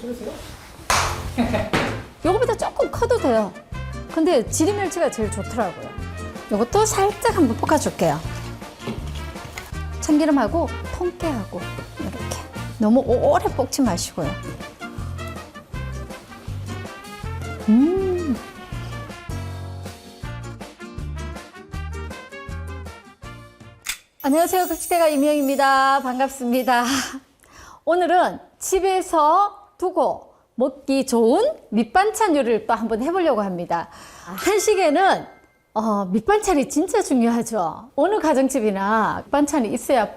찍으세요? 요거보다 조금 커도 돼요. 근데 지리멸치가 제일 좋더라고요. 요것도 살짝 한번 볶아줄게요. 참기름하고 통깨하고 이렇게. 너무 오래 볶지 마시고요. 안녕하세요. 급식대가 임영입니다. 반갑습니다. 오늘은 집에서 두고 먹기 좋은 밑반찬 요리를 또 한번 해보려고 합니다. 한식에는 밑반찬이 진짜 중요하죠. 어느 가정집이나 밑반찬이 있어야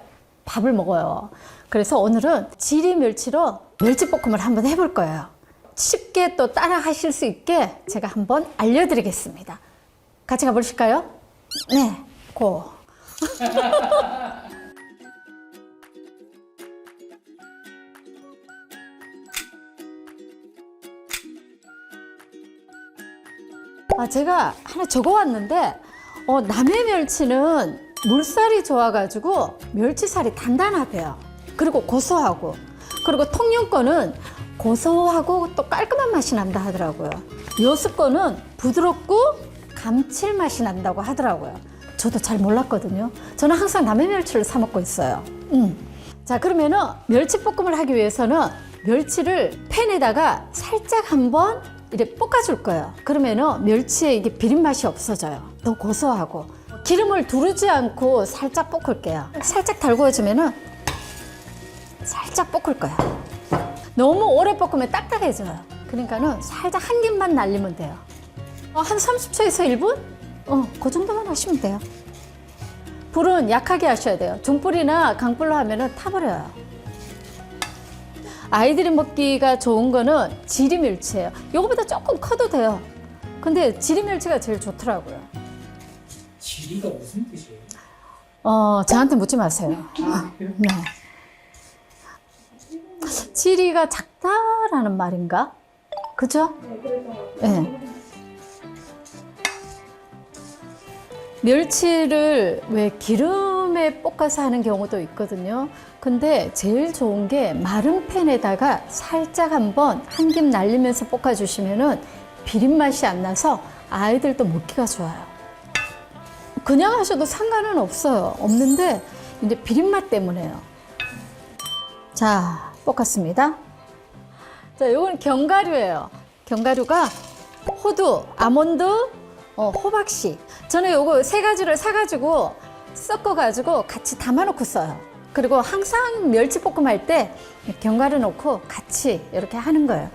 밥을 먹어요. 그래서 오늘은 지리멸치로 멸치볶음을 한번 해볼 거예요. 쉽게 또 따라 하실 수 있게 제가 한번 알려드리겠습니다. 같이 가보실까요? 네, 고. 제가 하나 적어왔는데 남해 멸치는 물살이 좋아가지고 멸치살이 단단하대요. 그리고 고소하고, 그리고 통영 거는 고소하고 또 깔끔한 맛이 난다 하더라고요. 여수 거는 부드럽고 감칠맛이 난다고 하더라고요. 저도 잘 몰랐거든요. 저는 항상 남해 멸치를 사 먹고 있어요. 자, 그러면은 멸치볶음을 하기 위해서는 멸치를 팬에다가 살짝 한번 이렇게 볶아줄 거예요. 그러면은 멸치에 이게 비린 맛이 없어져요. 더 고소하고. 기름을 두르지 않고 살짝 볶을게요. 살짝 달구어지면은 살짝 볶을 거예요. 너무 오래 볶으면 딱딱해져요. 그러니까는 살짝 한 김만 날리면 돼요. 한 30초에서 1분? 그 정도만 하시면 돼요. 불은 약하게 하셔야 돼요. 중불이나 강불로 하면은 타버려요. 아이들이 먹기가 좋은 거는 지리멸치예요. 이거보다 조금 커도 돼요. 근데 지리멸치가 제일 좋더라고요. 지리가 무슨 뜻이에요? 저한테 묻지 마세요. 네. 지리가 작다라는 말인가? 그죠? 네. 멸치를 왜 기름에 볶아서 하는 경우도 있거든요. 근데 제일 좋은 게 마른 팬에다가 살짝 한번 한 김 날리면서 볶아주시면은 비린 맛이 안 나서 아이들도 먹기가 좋아요. 그냥 하셔도 상관은 없어요. 없는데 이제 비린 맛 때문에요. 자, 볶았습니다. 자, 이건 견과류예요. 견과류가 호두, 아몬드, 호박씨. 저는 요거 세 가지를 사가지고 섞어가지고 같이 담아놓고 써요. 그리고 항상 멸치볶음 할 때 견과류 넣고 같이 이렇게 하는 거예요.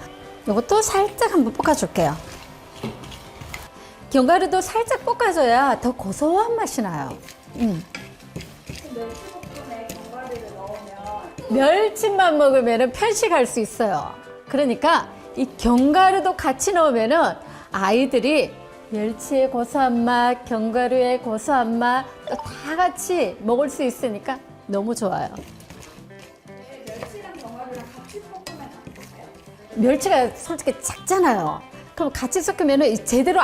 요것도 살짝 한번 볶아줄게요. 견과류도 살짝 볶아줘야 더 고소한 맛이 나요. 멸치볶음에 견과류를 넣으면 멸치만 먹으면 편식할 수 있어요. 그러니까 이 견과류도 같이 넣으면은 아이들이 멸치의 고소한 맛, 견과류의 고소한 맛 다 같이 먹을 수 있으니까 너무 좋아요. 멸치랑 견과류랑 같이 볶으면 안 될까요? 멸치가 솔직히 작잖아요. 그럼 같이 섞으면 제대로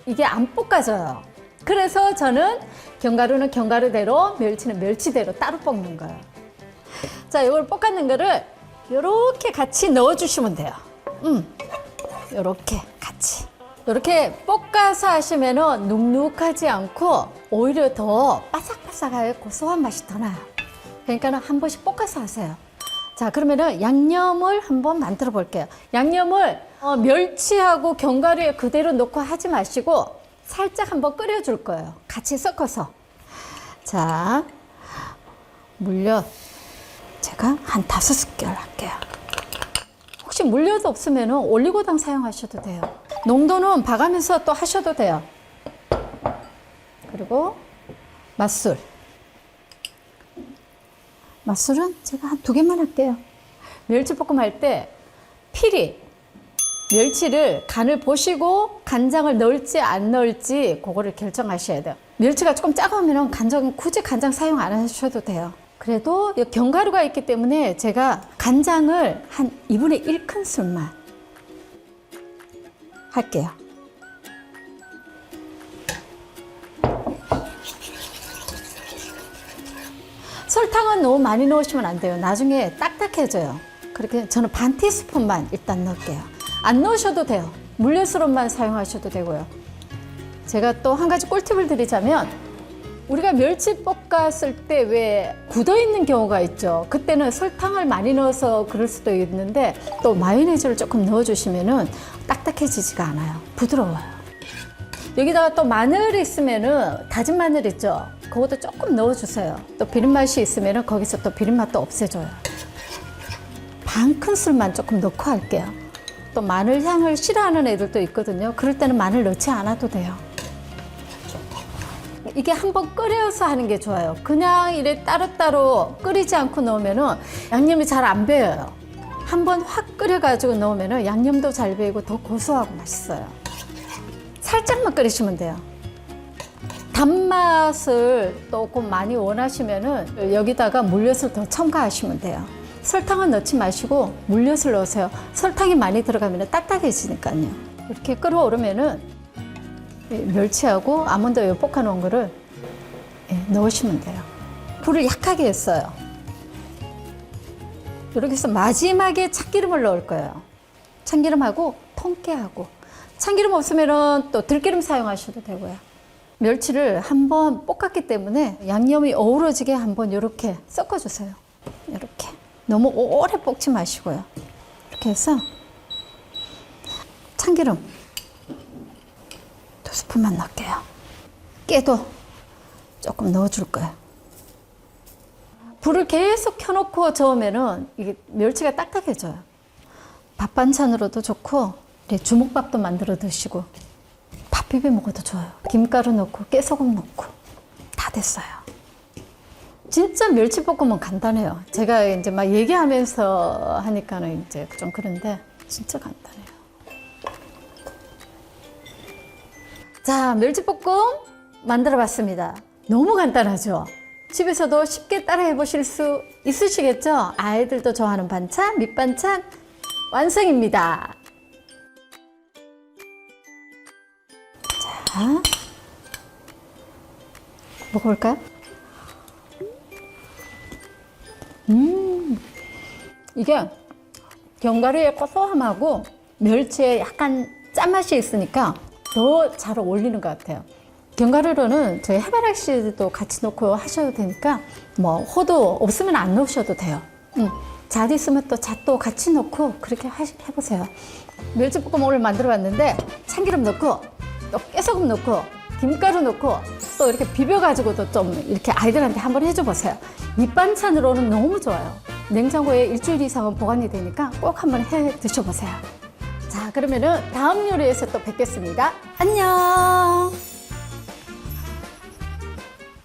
이게 안 볶아져요. 그래서 저는 견과류는 견과류대로, 멸치는 멸치대로 따로 볶는 거예요. 자, 이걸 볶았는 거를 이렇게 같이 넣어주시면 돼요. 이렇게 같이. 이렇게 볶아서 하시면 눅눅하지 않고 오히려 더 바삭바삭하게 고소한 맛이 더 나요. 그러니까 한 번씩 볶아서 하세요. 자, 그러면은 양념을 한번 만들어 볼게요. 양념을 멸치하고 견과류에 그대로 넣고 하지 마시고 살짝 한번 끓여줄 거예요. 같이 섞어서. 자, 물엿 제가 한 5스푼 할게요. 혹시 물엿 없으면 올리고당 사용하셔도 돼요. 농도는 봐가면서 또 하셔도 돼요. 그리고 맛술. 맛술은 제가 한 2개만 할게요. 멸치볶음 할 때 필히 멸치를 간을 보시고 간장을 넣을지 안 넣을지 그거를 결정하셔야 돼요. 멸치가 조금 작으면 간장, 굳이 간장 사용 안 하셔도 돼요. 그래도 견과류가 있기 때문에 제가 간장을 한 2분의 1큰술만 할게요. 설탕은 너무 많이 넣으시면 안 돼요. 나중에 딱딱해져요. 그렇게 저는 반 티스푼만 일단 넣을게요. 안 넣으셔도 돼요. 물엿으로만 사용하셔도 되고요. 제가 또 한 가지 꿀팁을 드리자면 우리가 멸치 볶았을 때 왜 굳어 있는 경우가 있죠. 그때는 설탕을 많이 넣어서 그럴 수도 있는데 또 마요네즈를 조금 넣어주시면은 딱딱해지지가 않아요. 부드러워요. 여기다가 또 마늘이 있으면은 다진 마늘 있죠. 그것도 조금 넣어주세요. 또 비린맛이 있으면은 거기서 또 비린맛도 없애줘요. 반 큰술만 조금 넣고 할게요. 또 마늘 향을 싫어하는 애들도 있거든요. 그럴 때는 마늘 넣지 않아도 돼요. 이게 한번 끓여서 하는 게 좋아요. 그냥 이래 따로따로 끓이지 않고 넣으면은 양념이 잘 안 배어요. 한번 확 끓여가지고 넣으면은 양념도 잘 배이고 더 고소하고 맛있어요. 살짝만 끓이시면 돼요. 단맛을 조금 많이 원하시면은 여기다가 물엿을 더 첨가하시면 돼요. 설탕은 넣지 마시고 물엿을 넣으세요. 설탕이 많이 들어가면 딱딱해지니까요. 이렇게 끓어오르면은 멸치하고 아몬드 볶아 놓은 거를 넣으시면 돼요. 불을 약하게 했어요. 이렇게 해서 마지막에 참기름을 넣을 거예요. 참기름하고 통깨하고. 참기름 없으면 또 들기름 사용하셔도 되고요. 멸치를 한번 볶았기 때문에 양념이 어우러지게 한번 이렇게 섞어주세요. 이렇게. 너무 오래 볶지 마시고요. 이렇게 해서 참기름 2스푼만 넣을게요. 깨도 조금 넣어줄 거예요. 불을 계속 켜놓고 저으면은 이게 멸치가 딱딱해져요. 밥 반찬으로도 좋고 주먹밥도 만들어 드시고 밥 비벼 먹어도 좋아요. 김가루 넣고 깨소금 넣고 다 됐어요. 진짜 멸치볶음은 간단해요. 제가 이제 막 얘기하면서 하니까는 이제 좀 그런데 진짜 간단해요. 자, 멸치볶음 만들어 봤습니다. 너무 간단하죠? 집에서도 쉽게 따라해 보실 수 있으시겠죠? 아이들도 좋아하는 반찬, 밑반찬 완성입니다. 자, 먹어볼까요? 이게 견과류의 고소함하고 멸치에 약간 짠맛이 있으니까 더 잘 어울리는 것 같아요. 견과류로는 저희 해바라기씨도 같이 넣고 하셔도 되니까 뭐 호두 없으면 안 넣으셔도 돼요. 잣 있으면 또 잣도 같이 넣고 그렇게 해보세요. 멸치볶음 오늘 만들어 봤는데 참기름 넣고 또 깨소금 넣고 김가루 넣고 또 이렇게 비벼가지고도 좀 이렇게 아이들한테 한번 해줘 보세요. 밑반찬으로는 너무 좋아요. 냉장고에 일주일 이상은 보관이 되니까 꼭 한번 해 드셔보세요. 자, 그러면은 다음 요리에서 또 뵙겠습니다. 안녕.